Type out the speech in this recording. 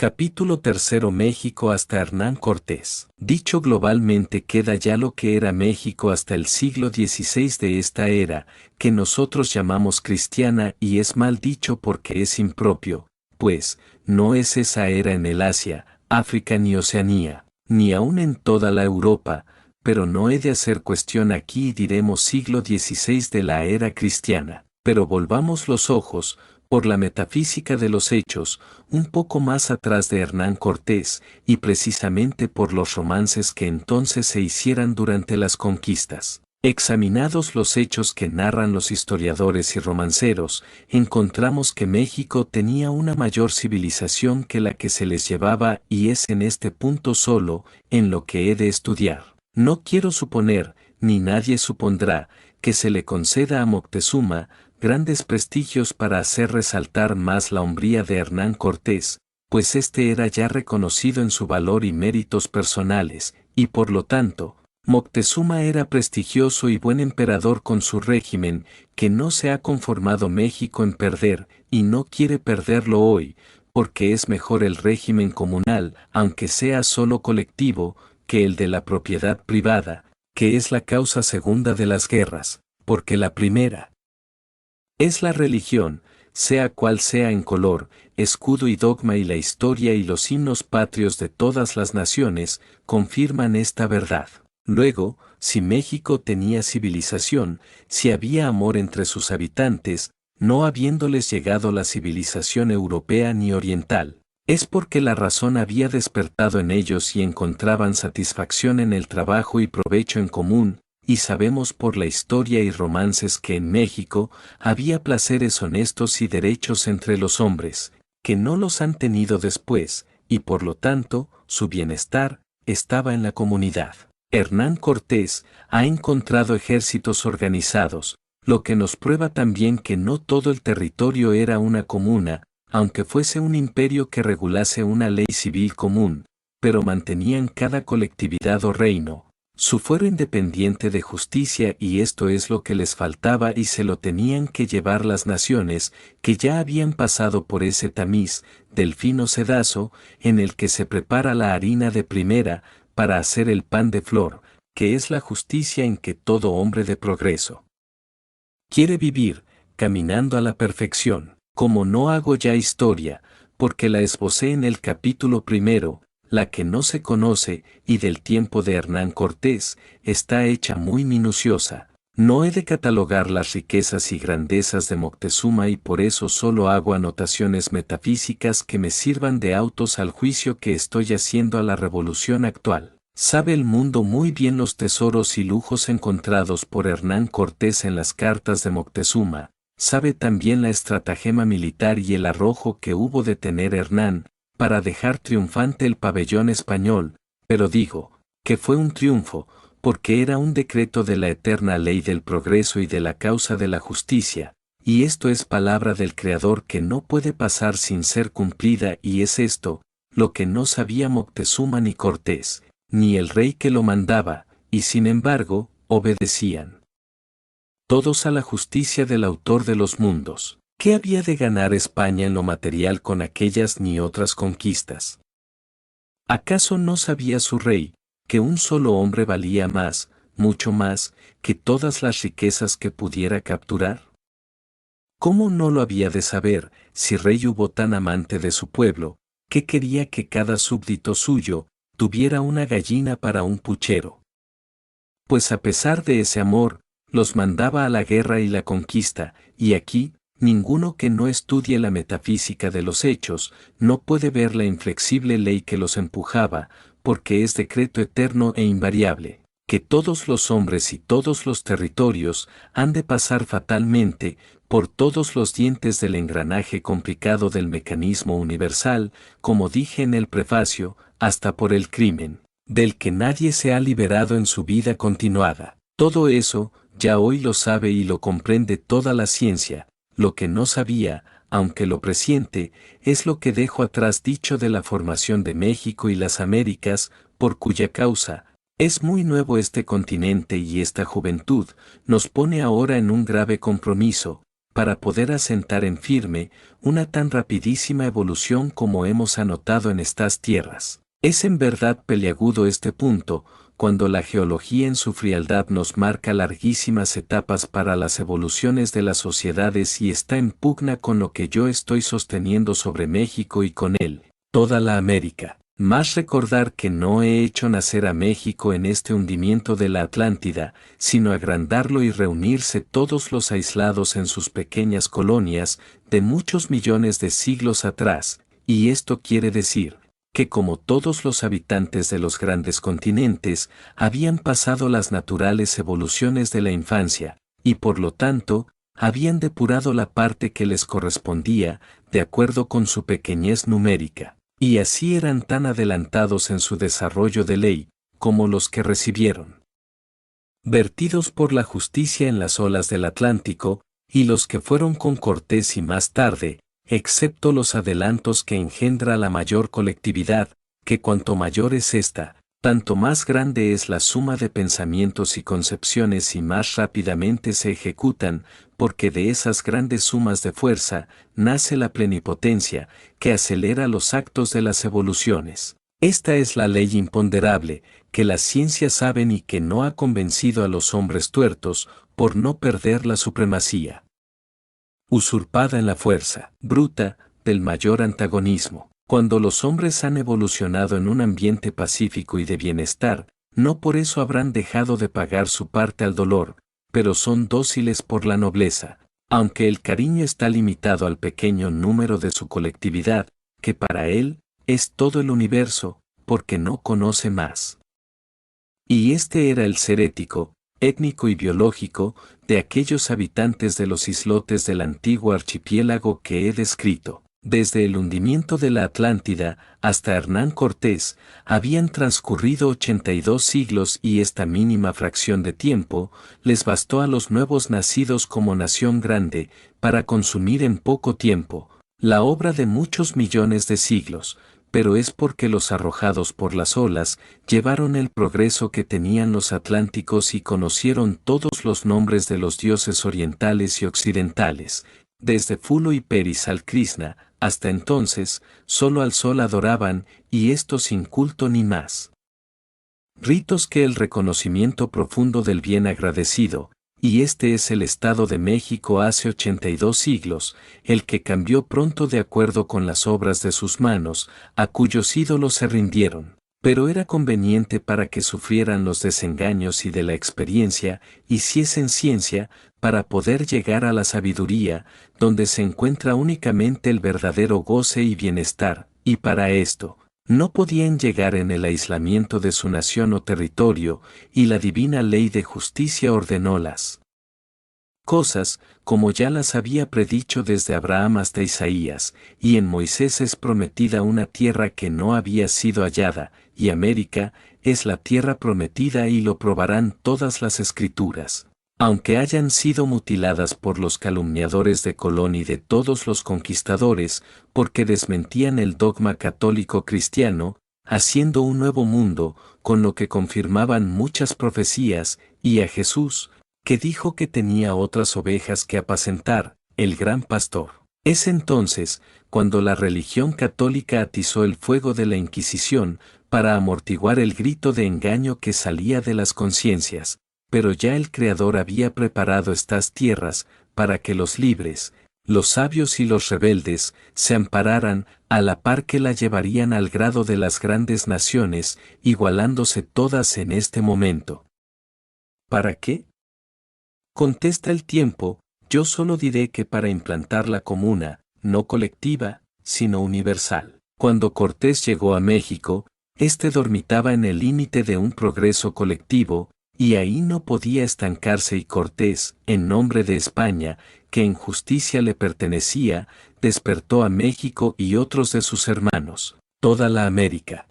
Capítulo 3. México hasta Hernán Cortés. Dicho globalmente queda ya lo que era México hasta el siglo XVI de esta era, que nosotros llamamos cristiana y es mal dicho porque es impropio, pues, no es esa era en el Asia, África ni Oceanía, ni aun en toda la Europa, pero no he de hacer cuestión aquí y diremos siglo XVI de la era cristiana. Pero volvamos los ojos, por la metafísica de los hechos, un poco más atrás de Hernán Cortés, y precisamente por los romances que entonces se hicieran durante las conquistas. Examinados los hechos que narran los historiadores y romanceros, encontramos que México tenía una mayor civilización que la que se les llevaba y es en este punto solo, en lo que he de estudiar. No quiero suponer, ni nadie supondrá, que se le conceda a Moctezuma grandes prestigios para hacer resaltar más la hombría de Hernán Cortés, pues éste era ya reconocido en su valor y méritos personales, y por lo tanto, Moctezuma era prestigioso y buen emperador con su régimen, que no se ha conformado México en perder, y no quiere perderlo hoy, porque es mejor el régimen comunal, aunque sea solo colectivo, que el de la propiedad privada, que es la causa segunda de las guerras, porque la primera es la religión, sea cual sea en color, escudo y dogma, y la historia y los himnos patrios de todas las naciones confirman esta verdad. Luego, si México tenía civilización, si había amor entre sus habitantes, no habiéndoles llegado la civilización europea ni oriental, es porque la razón había despertado en ellos y encontraban satisfacción en el trabajo y provecho en común, y sabemos por la historia y romances que en México había placeres honestos y derechos entre los hombres, que no los han tenido después, y por lo tanto, su bienestar estaba en la comunidad. Hernán Cortés ha encontrado ejércitos organizados, lo que nos prueba también que no todo el territorio era una comuna, aunque fuese un imperio que regulase una ley civil común, pero mantenían cada colectividad o reino su fuero independiente de justicia, y esto es lo que les faltaba y se lo tenían que llevar las naciones que ya habían pasado por ese tamiz del fino sedazo en el que se prepara la harina de primera para hacer el pan de flor, que es la justicia en que todo hombre de progreso quiere vivir, caminando a la perfección. Como no hago ya historia, porque la esbocé en el capítulo 1, la que no se conoce, y del tiempo de Hernán Cortés, está hecha muy minuciosa. No he de catalogar las riquezas y grandezas de Moctezuma y por eso solo hago anotaciones metafísicas que me sirvan de autos al juicio que estoy haciendo a la revolución actual. Sabe el mundo muy bien los tesoros y lujos encontrados por Hernán Cortés en las cartas de Moctezuma, sabe también la estratagema militar y el arrojo que hubo de tener Hernán, para dejar triunfante el pabellón español, pero digo, que fue un triunfo, porque era un decreto de la eterna ley del progreso y de la causa de la justicia, y esto es palabra del Creador que no puede pasar sin ser cumplida, y es esto, lo que no sabía Moctezuma ni Cortés, ni el rey que lo mandaba, y sin embargo, obedecían todos a la justicia del autor de los mundos. ¿Qué había de ganar España en lo material con aquellas ni otras conquistas? ¿Acaso no sabía su rey, que un solo hombre valía más, mucho más, que todas las riquezas que pudiera capturar? ¿Cómo no lo había de saber, si rey hubo tan amante de su pueblo, que quería que cada súbdito suyo tuviera una gallina para un puchero? Pues a pesar de ese amor, los mandaba a la guerra y la conquista, y aquí, ninguno que no estudie la metafísica de los hechos, no puede ver la inflexible ley que los empujaba, porque es decreto eterno e invariable, que todos los hombres y todos los territorios han de pasar fatalmente por todos los dientes del engranaje complicado del mecanismo universal, como dije en el prefacio, hasta por el crimen, del que nadie se ha liberado en su vida continuada. Todo eso, ya hoy lo sabe y lo comprende toda la ciencia. Lo que no sabía, aunque lo presiente, es lo que dejo atrás dicho de la formación de México y las Américas, por cuya causa, es muy nuevo este continente y esta juventud, nos pone ahora en un grave compromiso, para poder asentar en firme una tan rapidísima evolución como hemos anotado en estas tierras. Es en verdad peliagudo este punto, cuando la geología en su frialdad nos marca larguísimas etapas para las evoluciones de las sociedades y está en pugna con lo que yo estoy sosteniendo sobre México y con él, toda la América. Más recordar que no he hecho nacer a México en este hundimiento de la Atlántida, sino agrandarlo y reunirse todos los aislados en sus pequeñas colonias de muchos millones de siglos atrás, y esto quiere decir que como todos los habitantes de los grandes continentes, habían pasado las naturales evoluciones de la infancia, y por lo tanto, habían depurado la parte que les correspondía, de acuerdo con su pequeñez numérica. Y así eran tan adelantados en su desarrollo de ley, como los que recibieron, vertidos por la justicia en las olas del Atlántico, y los que fueron con Cortés y más tarde, excepto los adelantos que engendra la mayor colectividad, que cuanto mayor es ésta, tanto más grande es la suma de pensamientos y concepciones y más rápidamente se ejecutan, porque de esas grandes sumas de fuerza, nace la plenipotencia, que acelera los actos de las evoluciones. Esta es la ley imponderable, que las ciencias saben y que no ha convencido a los hombres tuertos, por no perder la supremacía usurpada en la fuerza bruta del mayor antagonismo. Cuando los hombres han evolucionado en un ambiente pacífico y de bienestar, no por eso habrán dejado de pagar su parte al dolor, pero son dóciles por la nobleza, aunque el cariño está limitado al pequeño número de su colectividad, que para él es todo el universo, porque no conoce más. Y este era el ser ético, étnico y biológico, de aquellos habitantes de los islotes del antiguo archipiélago que he descrito. Desde el hundimiento de la Atlántida hasta Hernán Cortés, habían transcurrido 82 siglos y esta mínima fracción de tiempo les bastó a los nuevos nacidos como nación grande para consumir en poco tiempo la obra de muchos millones de siglos, pero es porque los arrojados por las olas llevaron el progreso que tenían los atlánticos y conocieron todos los nombres de los dioses orientales y occidentales, desde Fulo y Peris al Krishna. Hasta entonces, solo al sol adoraban, y esto sin culto ni más. Ritos que el reconocimiento profundo del bien agradecido, y este es el estado de México hace 82 siglos, el que cambió pronto de acuerdo con las obras de sus manos, a cuyos ídolos se rindieron. Pero era conveniente para que sufrieran los desengaños y de la experiencia, hiciesen ciencia, para poder llegar a la sabiduría, donde se encuentra únicamente el verdadero goce y bienestar, y para esto, no podían llegar en el aislamiento de su nación o territorio, y la divina ley de justicia ordenó las cosas, como ya las había predicho desde Abraham hasta Isaías, y en Moisés es prometida una tierra que no había sido hallada, y América es la tierra prometida y lo probarán todas las escrituras. Aunque hayan sido mutiladas por los calumniadores de Colón y de todos los conquistadores, porque desmentían el dogma católico cristiano, haciendo un nuevo mundo, con lo que confirmaban muchas profecías, y a Jesús, que dijo que tenía otras ovejas que apacentar, el gran pastor. Es entonces, cuando la religión católica atizó el fuego de la Inquisición, para amortiguar el grito de engaño que salía de las conciencias, pero ya el Creador había preparado estas tierras, para que los libres, los sabios y los rebeldes, se ampararan, a la par que la llevarían al grado de las grandes naciones, igualándose todas en este momento. ¿Para qué? Contesta el tiempo, yo solo diré que para implantarla comuna, no colectiva, sino universal. Cuando Cortés llegó a México, éste dormitaba en el límite de un progreso colectivo, y ahí no podía estancarse y Cortés, en nombre de España, que en justicia le pertenecía, despertó a México y otros de sus hermanos, toda la América.